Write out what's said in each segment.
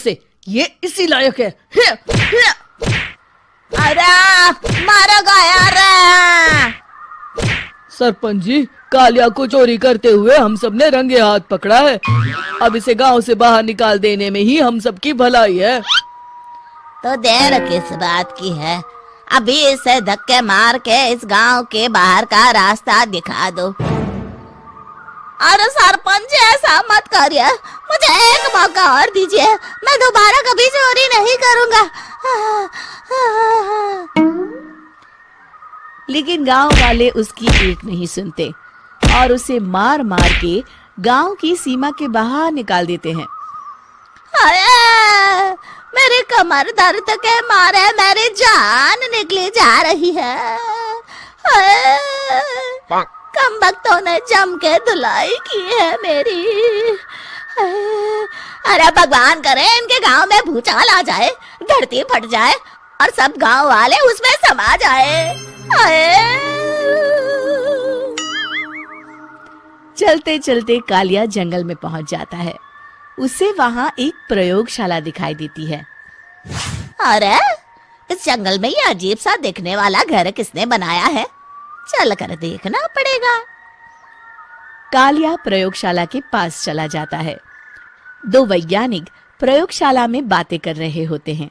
इसे, ये इसी लायक है। अरे मारा गया रे। सरपंच जी, कालिया को चोरी करते हुए हम सब ने रंगे हाथ पकड़ा है। अब इसे गांव से बाहर निकाल देने में ही हम सबकी भलाई है। तो देर किस बात की है, अभी इसे धक्के मार के इस गांव के बाहर का रास्ता दिखा दो। अरे सरपंच जी, ऐसा मत करिए, मुझे एक मौका और दीजिए, मैं दोबारा कभी चोरी नहीं करूंगा। लेकिन गांव वाले उसकी एक नहीं सुनते और उसे मार मार के गांव की सीमा के बाहर निकाल देते हैं। अरे मेरी कमर दर्द के मारे मेरी जान निकली जा रही है। कमबख्तों ने जम के धुलाई की है मेरी। अरे भगवान करे इनके गांव में भूचाल आ जाए, धरती फट जाए और सब गांव वाले उसमें समा जाए। चलते चलते कालिया जंगल में पहुंच जाता है। उसे वहां एक प्रयोगशाला दिखाई देती है। अरे इस जंगल में ये अजीब सा दिखने वाला घर किसने बनाया है, चल कर देखना पड़ेगा। कालिया प्रयोगशाला के पास चला जाता है। दो वैज्ञानिक प्रयोगशाला में बातें कर रहे होते हैं।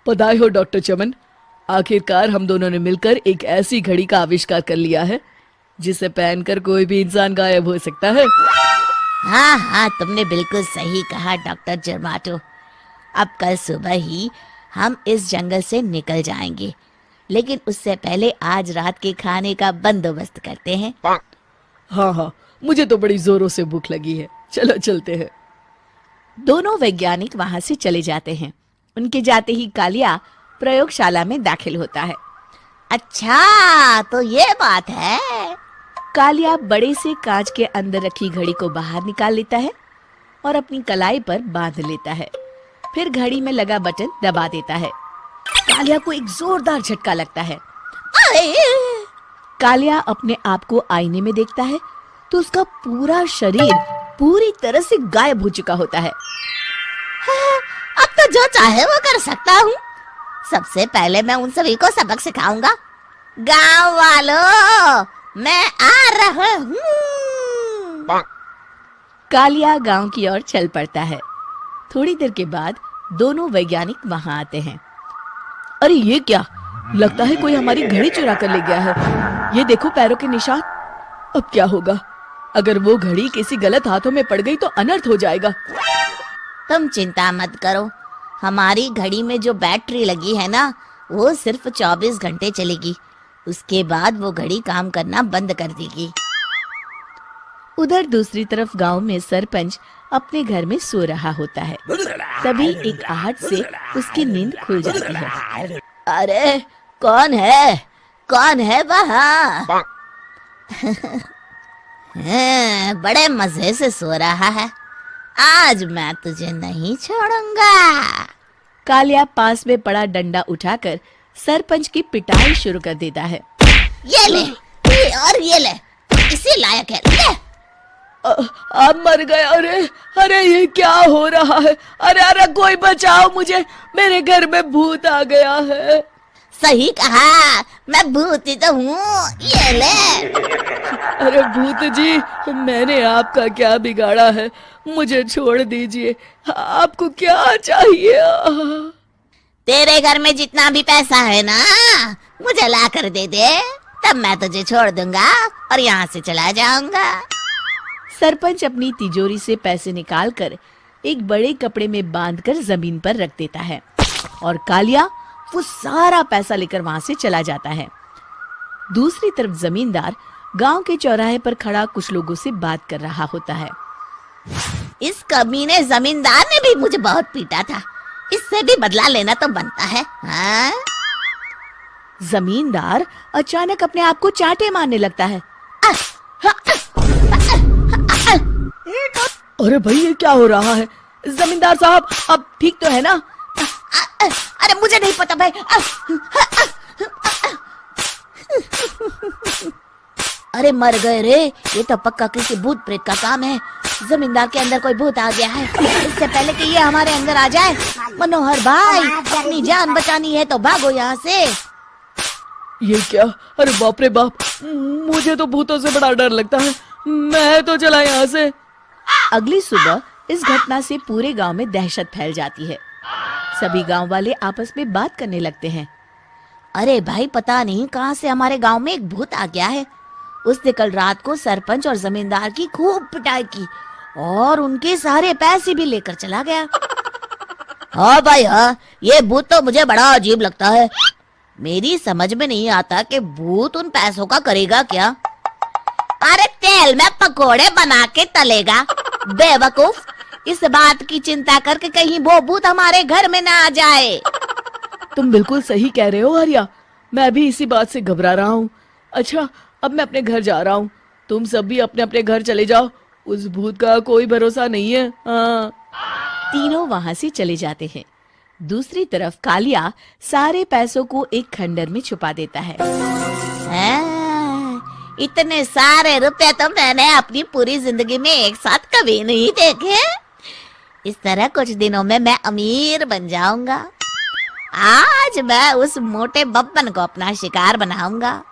बधाई हो डॉक्टर चमन, आखिरकार हम दोनों ने मिलकर एक ऐसी घड़ी का आविष्कार कर लिया है जिसे पहनकर कोई भी इंसान गायब हो सकता है। हाँ हाँ, तुमने बिल्कुल सही कहा डॉक्टर जर्माटो। अब कल सुबह ही हम इस जंगल से निकल जाएंगे, लेकिन उससे पहले आज रात के खाने का बंदोबस्त करते हैं। हाँ हाँ, मुझे तो बड़ी जोरों से भूख लगी है, चलो चलते हैं। दोनों वैज्ञानिक वहां से चले जाते हैं। उनके जाते ही कालिया प्रयोगशाला में दाखिल होता है। अच्छा तो ये बात है। कालिया बड़े से कांच के अंदर रखी घड़ी को बाहर निकाल लेता है और अपनी कलाई पर बांध लेता है। फिर घड़ी में लगा बटन दबा देता है। कालिया को एक जोरदार झटका लगता है। कालिया अपने आप को आईने में देखता है तो उसका पूरा शरीर पूरी तरह से गायब हो चुका होता है। अब तो जो चाहे वो कर सकता हूँ। सबसे पहले मैं उन सभी को सबक सिखाऊंगा। गांव वालों, मैं आ रहा हूँ। कालिया गांव की ओर चल पड़ता है। थोड़ी देर के बाद दोनों वैज्ञानिक वहां आते हैं। अरे ये क्या, लगता है कोई हमारी घड़ी चुरा कर ले गया है। ये देखो पैरों के निशान। अब क्या होगा, अगर वो घड़ी किसी गलत हाथों में पड़ गई तो अनर्थ हो जाएगा। तुम चिंता मत करो, हमारी घड़ी में जो बैटरी लगी है ना, वो सिर्फ 24 घंटे चलेगी। उसके बाद वो घड़ी काम करना बंद कर देगी। उधर दूसरी तरफ गांव में सरपंच अपने घर में सो रहा होता है। तभी एक आहट से उसकी नींद खुल जाती है। अरे कौन है वहाँ? बड़े मजे से सो रहा है, आज मैं तुझे नहीं छोड़ूंगा। कालिया पास में पड़ा डंडा उठाकर सरपंच की पिटाई शुरू कर देता है। ये ले, ये ले, इसी लायक है, ले। अब मर गया। अरे ये क्या हो रहा है? अरे कोई बचाओ मुझे, मेरे घर में भूत आ गया है। सही कहा, मैं भूत ही तो हूँ, ये ले। अरे भूत जी, मैंने आपका क्या बिगाड़ा है, मुझे छोड़ दीजिए। आपको क्या चाहिए? तेरे घर में जितना भी पैसा है ना, मुझे ला कर दे दे, तब मैं तुझे छोड़ दूंगा और यहाँ से चला जाऊंगा। सरपंच अपनी तिजोरी से पैसे निकालकर एक बड़े कपड़े में बांधकर जमीन पर रख देता है और कालिया वो सारा पैसा लेकर वहां से चला जाता है। दूसरी तरफ जमींदार गांव के चौराहे पर खड़ा कुछ लोगों से बात कर रहा होता है। इस कमीने जमींदार ने भी मुझे बहुत पीटा था, इससे भी बदला लेना तो बनता है। हाँ? जमींदार अचानक अपने आप को चांटे मारने लगता है। अरे भाई ये क्या हो रहा है? जमींदार साहब, अब ठीक तो है ना? अरे मुझे नहीं पता भाई। अरे मर गए रे, ये तो पक्का किसी भूत प्रेत का काम है। जमींदार के अंदर कोई भूत आ गया है। इससे पहले कि ये हमारे अंदर आ जाए, मनोहर भाई अपनी जान बचानी है तो भागो यहाँ से। ये क्या? अरे बाप रे बाप, मुझे तो भूतों से बड़ा डर लगता है। मैं तो चला यहाँ से। अगली सुबह इस घटना से पूरे गांव में दहशत फैल जाती है। सभी गांव वाले आपस में बात करने लगते हैं। अरे भाई, पता नहीं कहाँ से हमारे गांव में एक भूत आ गया है। उसने कल रात को सरपंच और जमींदार की खूब पिटाई की और उनके सारे पैसे भी लेकर चला गया। हाँ भाई हाँ, ये भूत तो मुझे बड़ा अजीब लगता है। मेरी समझ में नहीं आता कि भूत उन पैसों का करेगा क्या। अरे तेल में पकोड़े बना के तलेगा, बेवकूफ। इस बात की चिंता करके कहीं वो भूत हमारे घर में ना आ जाए। तुम बिल्कुल सही कह रहे हो आर्या, मैं भी इसी बात से घबरा रहा हूँ। अच्छा, अब मैं अपने घर जा रहा हूँ। तुम सब भी अपने अपने घर चले जाओ, उस भूत का कोई भरोसा नहीं है। हाँ। तीनों वहां से चले जाते हैं। दूसरी तरफ कालिया सारे पैसों को एक खंडर में छुपा देता है। इतने सारे रुपए तो मैंने अपनी पूरी जिंदगी में एक साथ कभी नहीं देखे। इस तरह कुछ दिनों में मैं अमीर बन जाऊंगा। आज मैं उस मोटे बब्बन को अपना शिकार बनाऊंगा।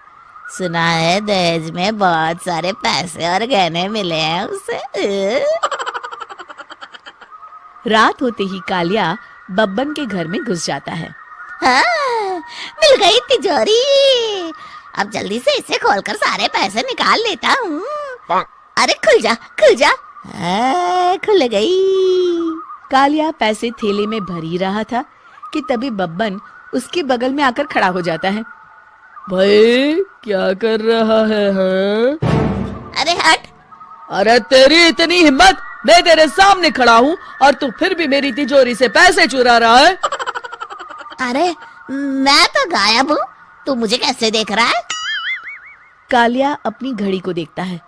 सुना है दहेज में बहुत सारे पैसे और गहने मिले हैं उसे। रात होते ही कालिया बब्बन के घर में घुस जाता है। हाँ, मिल गई तिजोरी। अब जल्दी से इसे खोलकर सारे पैसे निकाल लेता हूँ। अरे खुल जा, खुल जा। खुल गई। कालिया पैसे थैले में भर ही रहा था कि तभी बब्बन उसके बगल में आकर खड़ा हो जाता है। भाई क्या कर रहा है? हाँ? अरे हट। अरे तेरी इतनी हिम्मत, मैं तेरे सामने खड़ा हूँ और तू फिर भी मेरी तिजोरी से पैसे चुरा रहा है। अरे मैं तो गायब हूँ, तू मुझे कैसे देख रहा है? कालिया अपनी घड़ी को देखता है।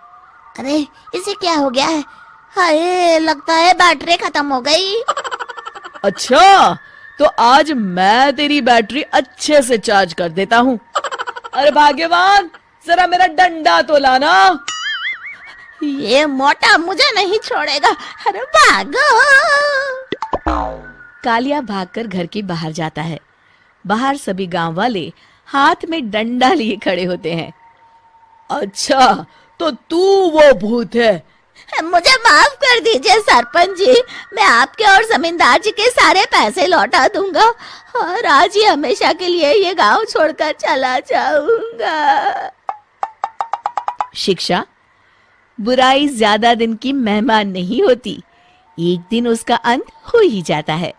अरे इसे क्या हो गया है? हाय, लगता है बैटरी खत्म हो गई। अच्छा, तो आज मैं तेरी बैटरी अच्छे से चार्ज कर देता हूँ। अरे भाग्यवान, जरा मेरा डंडा तो लाना। ये मोटा मुझे नहीं छोड़ेगा। अरे भागो। कालिया भागकर घर के बाहर जाता है। बाहर सभी गांव वाले हाथ में डंडा लिए खड़े होते हैं। अच्छा, तो तू वो भूत है? मुझे माफ कर दीजिए सरपंच जी, मैं आपके और जमींदार जी के सारे पैसे लौटा दूंगा और आज ही हमेशा के लिए ये गांव छोड़कर चला जाऊंगा। शिक्षा: बुराई ज्यादा दिन की मेहमान नहीं होती, एक दिन उसका अंत हो ही जाता है।